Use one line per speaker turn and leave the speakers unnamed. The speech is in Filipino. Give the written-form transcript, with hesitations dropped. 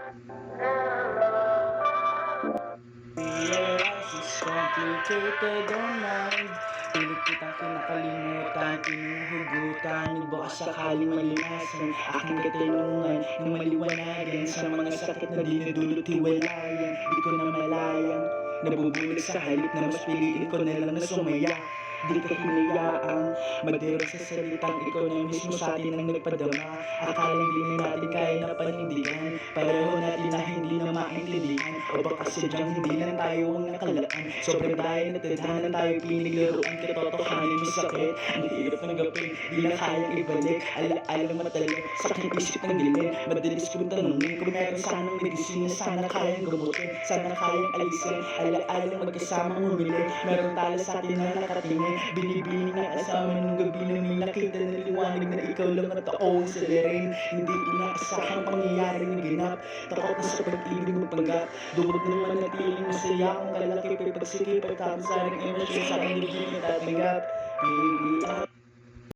Realize it's complicated on mind. Pilit kitang kinakalimutan, pinuhugutan. Baka sakaling malinasan aking katanungan na maliwanagan sa mga sakit na dinudulot hiwalayan. Di ko na malayang nabubulog sa halip na mas piliin ko na lang na sumaya. Di ka hinayaang madurog sa salitang ikaw na mismo sa atin ang nagpadama. Akala hindi na natin kaya na panindigan, pareho natin na hindi na maintindihan. O baka sadyang hindi lang tayo ang nakalaan. Sobrang dahil na tadhana tayo pinaglaruan. Katotohanin may sakit, ang hirap ng gapin, di na kayang ibalik. Ala-alang matalik, sakit isip ng dilim. Madalis kong tanongin kung meron sanang medisina, sana kayang gamutin, sana kayang alisin. Ala-alang magkasamang humili, meron tala sa atin na nakatingin. Binibining na kasama ng gabi na may nakita na liwanag na ikaw lang at ako ang salirin. Hindi inaasahang pangyayari na ginap, takot na sa pag-ibig magpanggap. Duwag na manatiling masaya kung kalaki pagpagsikip at tapos sa aking emosyon sa aking hindi natatanggap. Baby,